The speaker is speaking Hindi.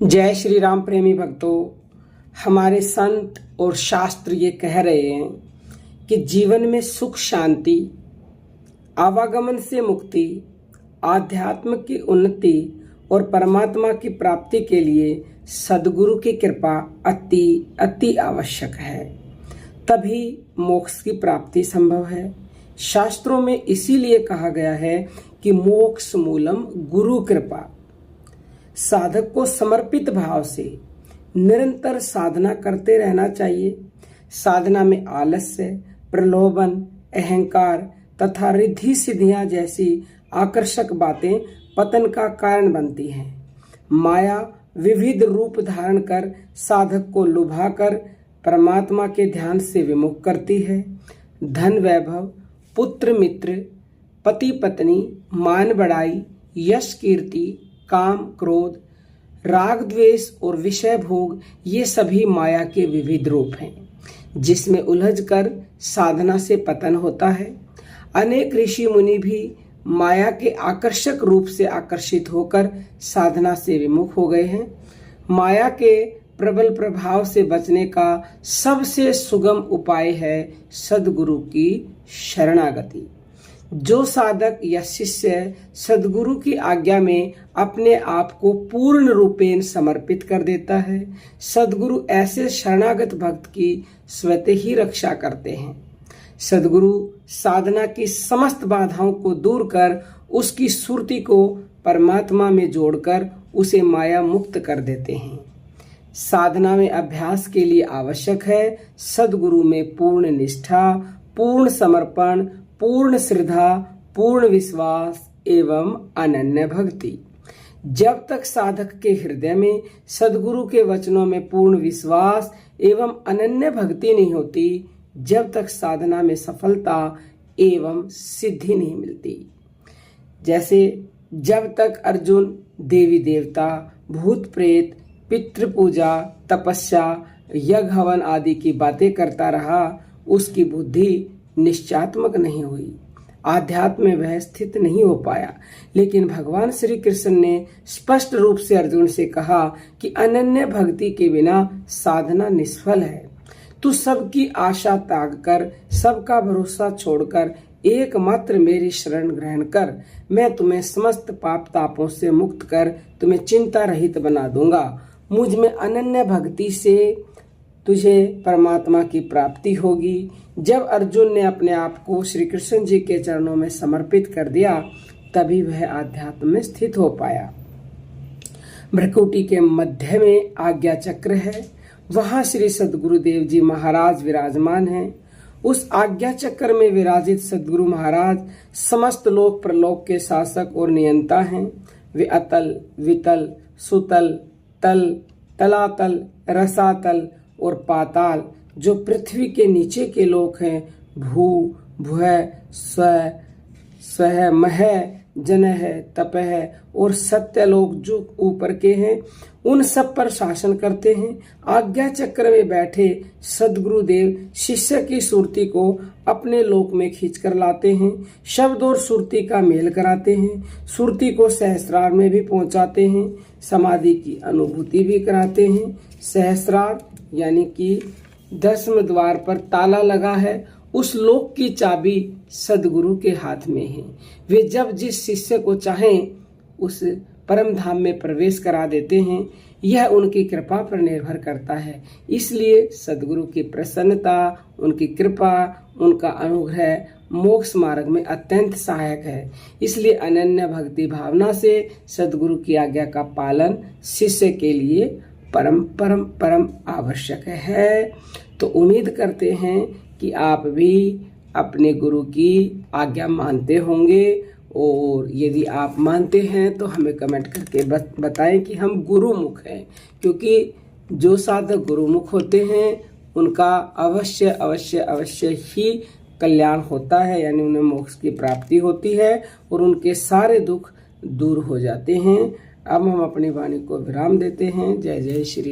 जय श्री राम प्रेमी भक्तों, हमारे संत और शास्त्र ये कह रहे हैं कि जीवन में सुख शांति, आवागमन से मुक्ति, आध्यात्म की उन्नति और परमात्मा की प्राप्ति के लिए सद्गुरु की कृपा अति अति आवश्यक है। तभी मोक्ष की प्राप्ति संभव है। शास्त्रों में इसीलिए कहा गया है कि मोक्ष मूलम गुरु कृपा। साधक को समर्पित भाव से निरंतर साधना करते रहना चाहिए। साधना में आलस्य, प्रलोभन, अहंकार तथा रिद्धि सिद्धियां जैसी आकर्षक बातें पतन का कारण बनती हैं। माया विविध रूप धारण कर साधक को लुभाकर परमात्मा के ध्यान से विमुख करती है। धन वैभव, पुत्र मित्र, पति पत्नी, मान बढ़ाई, यश कीर्ति, काम क्रोध, राग द्वेष और विषय भोग ये सभी माया के विविध रूप हैं, जिसमें उलझकर साधना से पतन होता है। अनेक ऋषि मुनि भी माया के आकर्षक रूप से आकर्षित होकर साधना से विमुख हो गए हैं। माया के प्रबल प्रभाव से बचने का सबसे सुगम उपाय है सद्गुरु की शरणागति। जो साधक या शिष्य सद्गुरु की आज्ञा में अपने आप को पूर्ण रूपेण समर्पित कर देता है, सद्गुरु ऐसे शरणागत भक्त की स्वतः ही रक्षा करते हैं। सद्गुरु साधना की समस्त बाधाओं को दूर कर उसकी सुरति को परमात्मा में जोड़कर उसे माया मुक्त कर देते हैं। साधना में अभ्यास के लिए आवश्यक है सद्गुरु में पूर्ण निष्ठा, पूर्ण समर्पण, पूर्ण श्रद्धा, पूर्ण विश्वास एवं अनन्य भक्ति। जब तक साधक के हृदय में सद्गुरु के वचनों में पूर्ण विश्वास एवं अनन्य भक्ति नहीं होती, जब तक साधना में सफलता एवं सिद्धि नहीं मिलती। जैसे जब तक अर्जुन देवी देवता, भूत प्रेत, पितृ पूजा, तपस्या, यज्ञ हवन आदि की बातें करता रहा, उसकी बुद्धि निश्चयात्मक नहीं हुई, आध्यात्म में वह स्थित नहीं हो पाया। लेकिन भगवान श्री कृष्ण ने स्पष्ट रूप से अर्जुन से कहा कि अनन्य भक्ति के बिना साधना निष्फल है। तू सबकी आशा त्याग कर, सबका भरोसा छोड़कर एकमात्र मेरी शरण ग्रहण कर। मैं तुम्हें समस्त पाप तापों से मुक्त कर तुम्हें चिंता रहित बना दूंगा। मुझ में अनन्य भक्ति से तुझे परमात्मा की प्राप्ति होगी। जब अर्जुन ने अपने आप को श्री कृष्ण जी के चरणों में समर्पित कर दिया, तभी वह आध्यात्म में स्थित हो पाया। भ्रकुटी के मध्य में आज्ञा चक्र है, वहां श्री सद्गुरुदेव जी महाराज विराजमान हैं। उस आज्ञा चक्र में विराजित सद्गुरु महाराज समस्त लोक प्रलोक के शासक और नियंता हैं। वे अतल, वितल, सुतल, तल, तलातल, रसातल और पाताल, जो पृथ्वी के नीचे के लोक हैं, भू, भुः, स्व, स्वः, मह, जनः, तपः और सत्यलोक जो ऊपर के हैं, उन सब पर शासन करते हैं। आज्ञा चक्र में बैठे सद्गुरुदेव शिष्य की सुरति को अपने लोक में खींच कर लाते हैं, शब्द और सुरति का मेल कराते हैं, सुरति को सहस्रार में भी पहुंचाते हैं, समाधि की अनुभूति भी कराते हैं। सहस्रार यानी कि 10वें द्वार पर ताला लगा है, उस लोक की चाबी सद्गुरु के हाथ में है। वे जब जिस शिष्य को चाहें उस परम धाम में प्रवेश करा देते हैं। यह उनकी कृपा पर निर्भर करता है। इसलिए सद्गुरु की प्रसन्नता, उनकी कृपा, उनका अनुग्रह मोक्ष मार्ग में अत्यंत सहायक है। इसलिए अनन्य भक्ति भावना से सद्गुरु की आज्ञा का पालन शिष्य के लिए परम परम परम आवश्यक है। तो उम्मीद करते हैं कि आप भी अपने गुरु की आज्ञा मानते होंगे, और यदि आप मानते हैं तो हमें कमेंट करके बताएं कि हम गुरुमुख हैं, क्योंकि जो साधक गुरुमुख होते हैं उनका अवश्य अवश्य अवश्य ही कल्याण होता है, यानी उन्हें मोक्ष की प्राप्ति होती है और उनके सारे दुख दूर हो जाते हैं। अब हम अपनी वाणी को विराम देते हैं। जय जय श्री